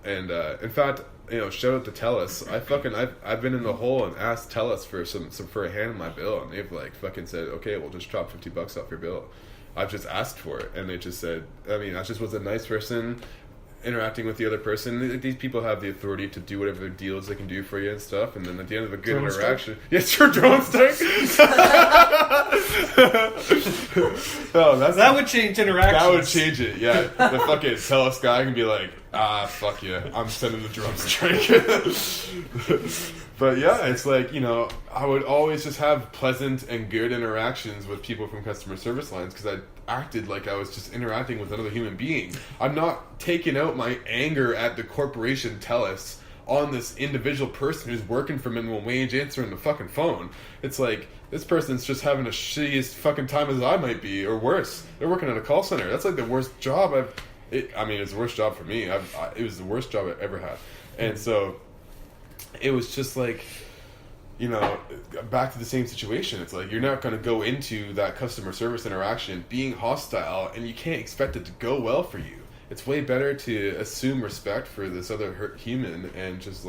And in fact, shout out to TELUS. I've been in the hole and asked TELUS for a hand in my bill, and they've like fucking said, okay, we'll just drop $50 off your bill. I've just asked for it, and they just said, I just was a nice person interacting with the other person. These people have the authority to do whatever deals they can do for you and stuff, and then at the end of a good interaction, yes, your drone stick. That would change interactions. That would change it. Yeah, the fucking TELUS guy can be like, fuck you, I'm sending the drone strike. But yeah, it's like, I would always just have pleasant and good interactions with people from customer service lines because I acted like I was just interacting with another human being. I'm not taking out my anger at the corporation TELUS on this individual person who's working for minimum wage answering the fucking phone. It's like, this person's just having a shittiest fucking time as I might be, or worse. They're working at a call center. That's like the worst job it's the worst job for me. It was the worst job I've ever had. And so it was just like, back to the same situation. It's like, you're not going to go into that customer service interaction being hostile, and you can't expect it to go well for you. It's way better to assume respect for this other human and just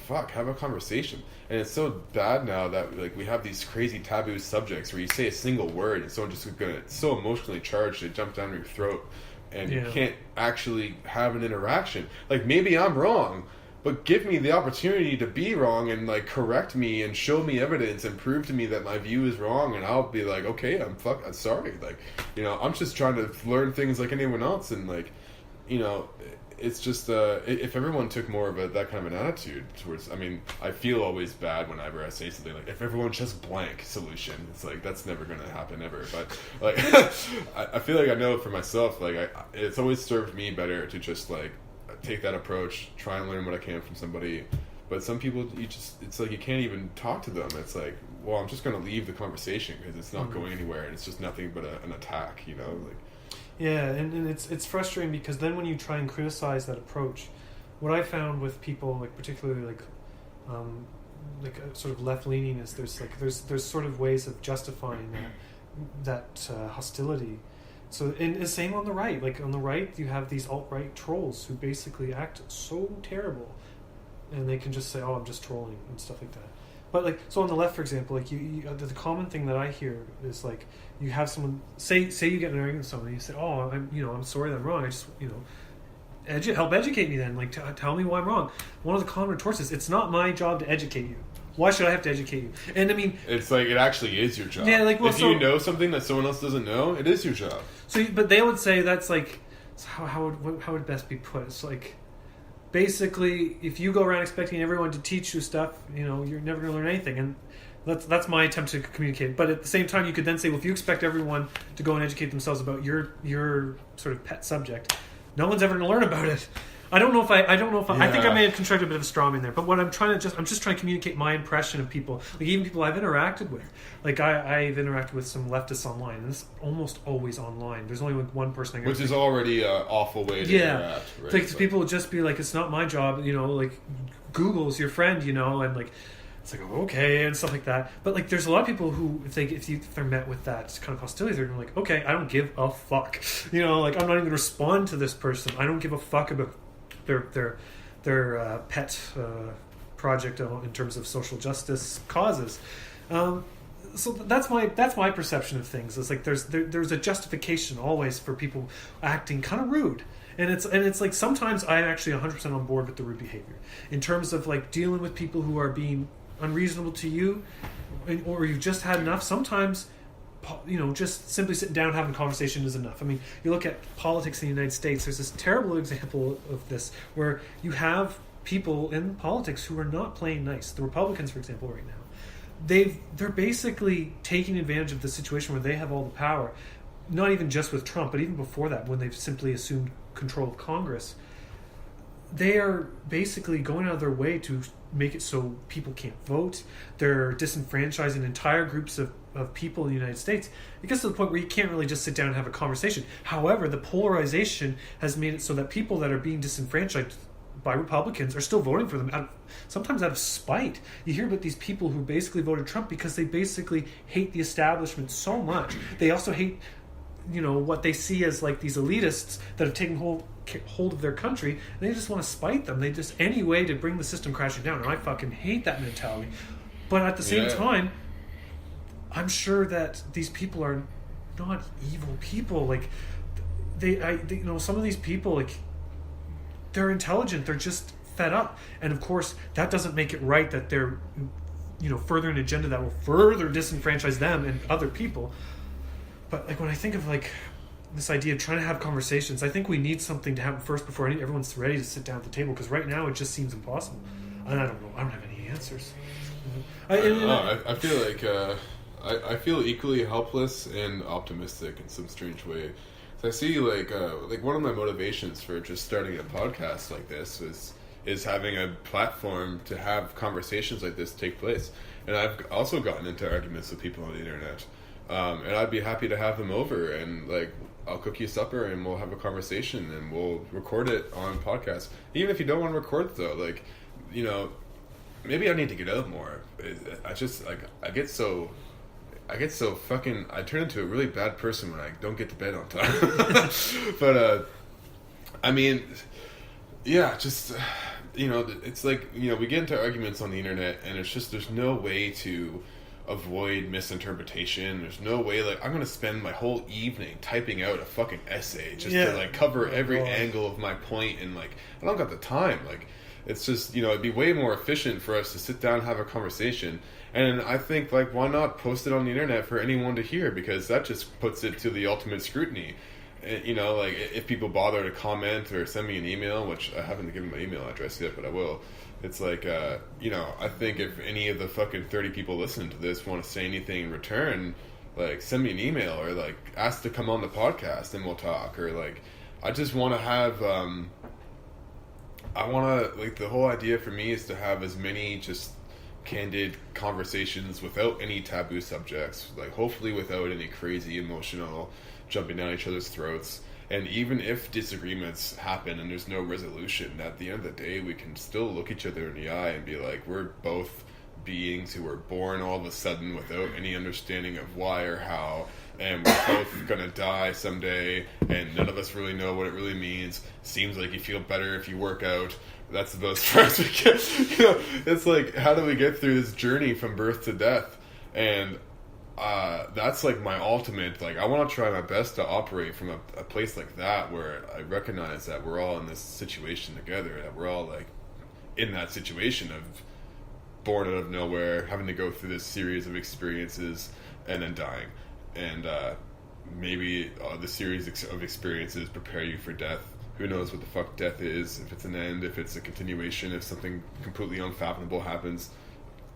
fuck, have a conversation. And it's so bad now that like we have these crazy taboo subjects where you say a single word and someone just it's so emotionally charged it jumps down your throat, and you can't actually have an interaction. Like, maybe I'm wrong, but give me the opportunity to be wrong and like correct me and show me evidence and prove to me that my view is wrong, and I'll be like, okay, I'm sorry. Like, I'm just trying to learn things like anyone else, and like, it's just if everyone took more of that kind of an attitude towards, I feel always bad whenever I say something like, if everyone just blank solution, it's like, that's never going to happen ever. But like, I feel like I know for myself, like it's always served me better to just like take that approach, try and learn what I can from somebody. But some people, it's like you can't even talk to them. It's like, well, I'm just going to leave the conversation because it's not going anywhere, and it's just nothing but an attack, like. Yeah, and it's frustrating because then when you try and criticize that approach, what I found with people, like particularly like sort of left leaning, is there's sort of ways of justifying that hostility. So, and the same on the right. Like on the right, you have these alt-right trolls who basically act so terrible, and they can just say, "Oh, I'm just trolling" and stuff like that. But like, so on the left, for example, like the common thing that I hear is like, you have someone say you get in an argument with someone, and you say, "Oh, I'm sorry that I'm wrong. I just help educate me then. Like, tell me why I'm wrong." One of the common retorts is, "It's not my job to educate you. Why should I have to educate you?" And it's like, it actually is your job. Yeah, like, well, if you know something that someone else doesn't know, it is your job. So, but they would say that's like, how would best be put? It's like, basically, if you go around expecting everyone to teach you stuff, you're never going to learn anything. And that's my attempt to communicate. But at the same time, you could then say, well, if you expect everyone to go and educate themselves about your sort of pet subject, no one's ever going to learn about it. I don't know if I think I may have constructed a bit of a straw man there. But what I'm just trying to communicate my impression of people, like even people I've interacted with. Like I've interacted with some leftists online, and it's almost always online. There's only like one person. Which is already an awful way to interact. Right? Like people would just be like, "It's not my job," like Google's your friend, and like. It's like, okay, and stuff like that. But like, there's a lot of people who, if they're met with that kind of hostility, they're like, okay, I don't give a fuck. Like, I'm not even going to respond to this person. I don't give a fuck about their pet project in terms of social justice causes. So that's my perception of things. It's like there's a justification always for people acting kind of rude. And it's like, sometimes I'm actually 100% on board with the rude behavior in terms of like dealing with people who are being unreasonable to you, or you've just had enough. Sometimes, just simply sitting down and having a conversation is enough. You look at politics in the United States. There's this terrible example of this where you have people in politics who are not playing nice. The Republicans, for example, right now, they're basically taking advantage of the situation where they have all the power. Not even just with Trump, but even before that, when they've simply assumed control of Congress. They are basically going out of their way to make it so people can't vote. They're disenfranchising entire groups of people in the United States. It gets to the point where you can't really just sit down and have a conversation. However, the polarization has made it so that people that are being disenfranchised by Republicans are still voting for them, sometimes out of spite. You hear about these people who basically voted Trump because they basically hate the establishment so much. They also hate what they see as like these elitists that have taken hold of their country, and they just want to spite them. They just any way to bring the system crashing down, and I fucking hate that mentality. But at the same time, I'm sure that these people are not evil people. Like some of these people, like, they're intelligent. They're just fed up, and of course that doesn't make it right that they're furthering an agenda that will further disenfranchise them and other people. But like when I think of like this idea of trying to have conversations, I think we need something to happen first before everyone's ready to sit down at the table, because right now it just seems impossible, and I don't know. I don't have any answers. I feel like I feel equally helpless and optimistic in some strange way. So I see like one of my motivations for just starting a podcast like this is having a platform to have conversations like this take place. And I've also gotten into arguments with people on the internet, and I'd be happy to have them over, and like I'll cook you supper and we'll have a conversation and we'll record it on podcast. Even if you don't want to record it though, like, maybe I need to get out more. I just like I get so fucking, I turn into a really bad person when I don't get to bed on time. But I mean, yeah, just it's like, we get into arguments on the internet, and it's just, there's no way to avoid misinterpretation. There's no way, like, I'm gonna spend my whole evening typing out a fucking essay just to like cover every angle of my point, and like I don't got the time. Like, it's just, it'd be way more efficient for us to sit down and have a conversation. And I think, like, why not post it on the internet for anyone to hear, because that just puts it to the ultimate scrutiny. Like, if people bother to comment or send me an email, which I haven't given my email address yet, but I will. It's like, I think if any of the fucking 30 people listening to this want to say anything in return, like, send me an email, or like ask to come on the podcast and we'll talk. Or like, I just want to have, the whole idea for me is to have as many just candid conversations without any taboo subjects, like hopefully without any crazy emotional jumping down each other's throats. And even if disagreements happen and there's no resolution, at the end of the day we can still look each other in the eye and be like, we're both beings who were born all of a sudden without any understanding of why or how, and we're both gonna die someday, and none of us really know what it really means. Seems like you feel better if you work out. That's about as far as we get. It's like, how do we get through this journey from birth to death? And that's like my ultimate, like, I want to try my best to operate from a place like that, where I recognize that we're all in this situation together, that we're all like in that situation of born out of nowhere, having to go through this series of experiences and then dying. And maybe the series of experiences prepare you for death. Who knows what the fuck death is, if it's an end, if it's a continuation, if something completely unfathomable happens.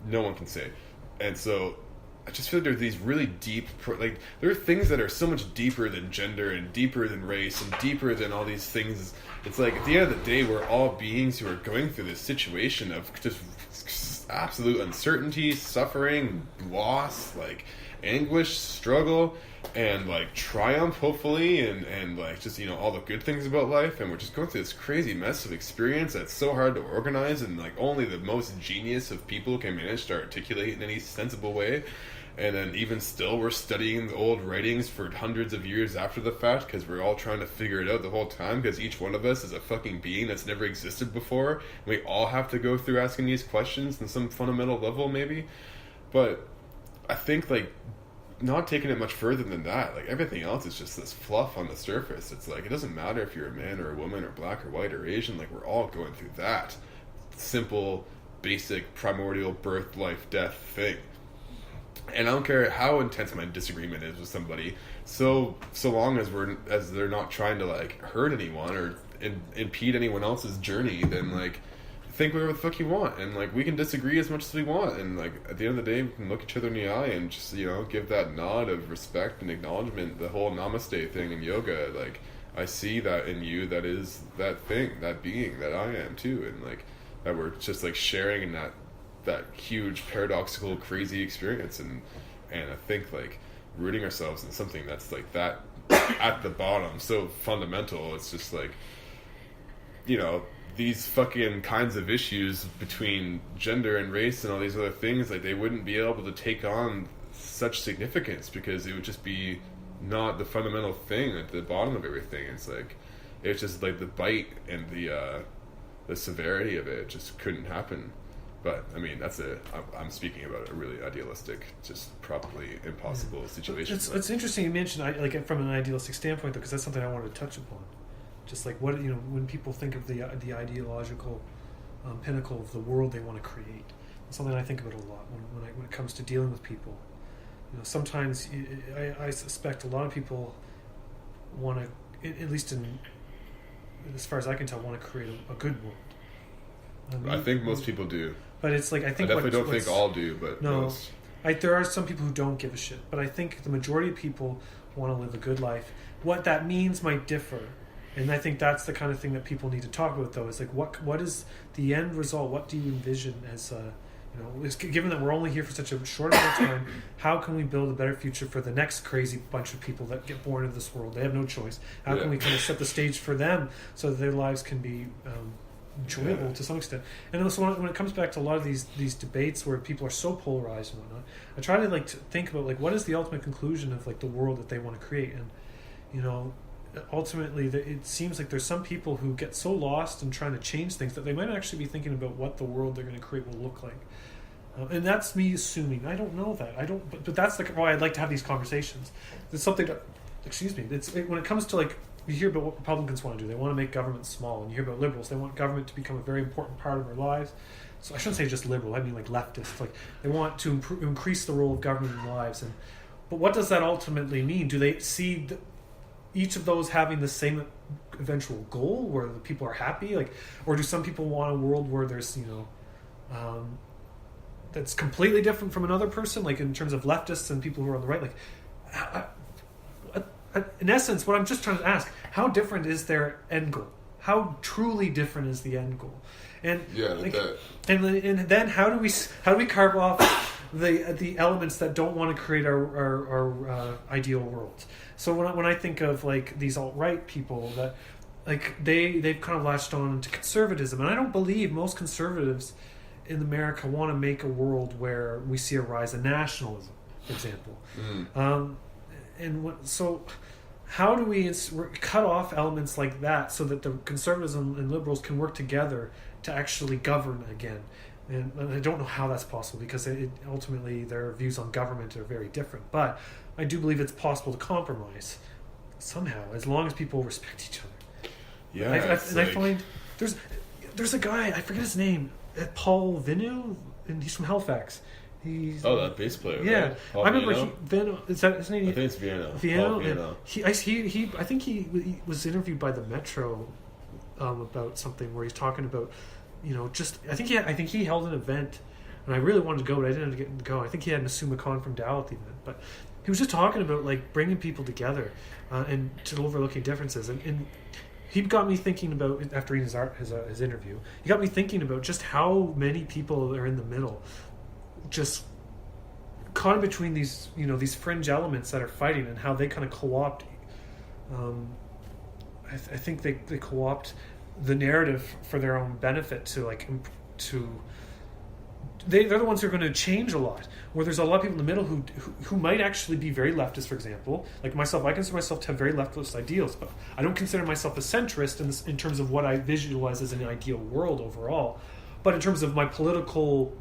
No one can say. And so I just feel like there's these really deep, like, there are things that are so much deeper than gender and deeper than race and deeper than all these things. It's like, at the end of the day, we're all beings who are going through this situation of just absolute uncertainty, suffering, loss, like anguish, struggle, and like triumph, hopefully, and like just, all the good things about life. And we're just going through this crazy mess of experience that's so hard to organize, and like only the most genius of people can manage to articulate in any sensible way. And then even still, we're studying the old writings for hundreds of years after the fact, because we're all trying to figure it out the whole time, because each one of us is a fucking being that's never existed before. We all have to go through asking these questions on some fundamental level, maybe. But I think, like, not taking it much further than that, like, everything else is just this fluff on the surface. It's like, it doesn't matter if you're a man or a woman or black or white or Asian, like, we're all going through that simple, basic, primordial birth, life, death thing. And I don't care how intense my disagreement is with somebody, so long as they're not trying to like hurt anyone or impede anyone else's journey, then like think whatever the fuck you want, and like we can disagree as much as we want, and like at the end of the day we can look each other in the eye and just give that nod of respect and acknowledgement. The whole namaste thing in yoga, like, I see that in you, that is that thing, that being that I am too, and like that we're just like sharing in that huge paradoxical crazy experience, and I think like rooting ourselves in something that's like that at the bottom, so fundamental. It's just like, these fucking kinds of issues between gender and race and all these other things, like, they wouldn't be able to take on such significance because it would just be not the fundamental thing at the bottom of everything. It's like, it's just like the bite and the severity of it just couldn't happen. But I mean, I'm speaking about a really idealistic, just probably impossible situation. It's interesting you mentioned like from an idealistic standpoint, though, because that's something I wanted to touch upon. Just like what, when people think of the ideological pinnacle of the world they want to create, it's something I think about a lot when it comes to dealing with people. Sometimes I suspect a lot of people want to, at least as far as I can tell, want to create a good world. I think most people do. But it's like, I think I definitely don't think all do, but no, most. There are some people who don't give a shit, but I think the majority of people want to live a good life. What that means might differ, and I think that's the kind of thing that people need to talk about, though. Is like, what is the end result? What do you envision as given that we're only here for such a short amount of time, how can we build a better future for the next crazy bunch of people that get born into this world? They have no choice. How can we kind of set the stage for them so that their lives can be enjoyable to some extent? And also when it comes back to a lot of these debates where people are so polarized and whatnot, I try to to think about what is the ultimate conclusion of the world that they want to create. And ultimately it seems like there's some people who get so lost in trying to change things that they might actually be thinking about what the world they're going to create will look like. And that's me assuming. I don't know that. But that's why I'd like to have these conversations. It's something that, when it comes to you hear about what Republicans want to do. They want to make government small. And you hear about liberals. They want government to become a very important part of our lives. So I shouldn't say just liberal. I mean leftist. They want to increase the role of government in lives. But what does that ultimately mean? Do they see each of those having the same eventual goal where the people are happy? Or do some people want a world where there's, that's completely different from another person, in terms of leftists and people who are on the right? In essence, what I'm just trying to ask, how different is their end goal? How truly different is the end goal? And and then how do we carve off the elements that don't want to create our ideal world? So when I think of these alt-right people that they've kind of latched on to conservatism, and I don't believe most conservatives in America want to make a world where we see a rise in nationalism, for example. So how do we cut off elements like that so that the conservatives and liberals can work together to actually govern again? And I don't know how that's possible, because ultimately their views on government are very different. But I do believe it's possible to compromise somehow, as long as people respect each other. Yeah, I find there's a guy, I forget his name, Paul Vinu, and he's from Halifax. That bass player. Yeah, right? Paul I remember Vino? Is that his name? I think it's Vienna. Vienna. Vienna. I think he was interviewed by the Metro about something where he's talking about, I think he held an event, and I really wanted to go, but I didn't get to go. I think he had an Asuma Khan from Dow at the event, but he was just talking about bringing people together and to overlooking differences, and he got me thinking about, after reading his interview, he got me thinking about just how many people are in the middle, just caught in between these fringe elements that are fighting, and how they kind of co-opt. I think they co-opt the narrative for their own benefit they're the ones who are going to change a lot. Where there's a lot of people in the middle who might actually be very leftist, for example. Like myself, I consider myself to have very leftist ideals, but I don't consider myself a centrist in terms of what I visualize as an ideal world overall. But in terms of my political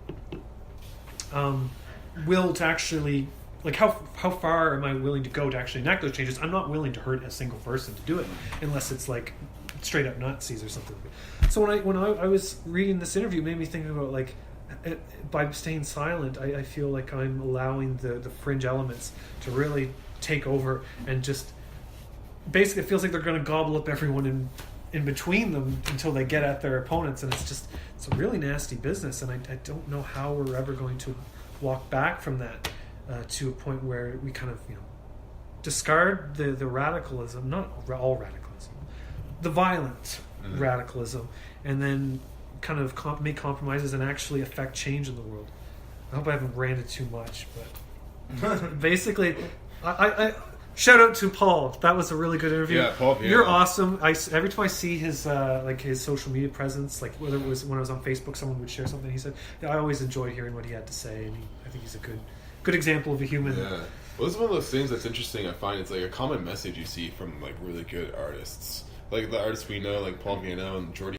will to actually, how far am I willing to go to actually enact those changes? I'm not willing to hurt a single person to do it, unless it's straight up Nazis or something. So when I was reading this interview, it made me think about by staying silent, I feel like I'm allowing the fringe elements to really take over, and just basically it feels like they're going to gobble up everyone in between them until they get at their opponents, and it's a really nasty business, and I don't know how we're ever going to walk back from that to a point where we kind of discard the radicalism, not all radicalism, the violent radicalism, and then kind of make compromises and actually affect change in the world. I hope I haven't ranted too much, but basically, I shout out to Paul. That was a really good interview. Yeah, Paul. Yeah. You're awesome. Every time I see his his social media presence, whether it was when I was on Facebook, someone would share something. He said, I always enjoy hearing what he had to say, and I think he's a good example of a human. Yeah. Well, it's one of those things that's interesting. I find it's like a common message you see from like really good artists, like the artists we know, like Paul Viano and Jordy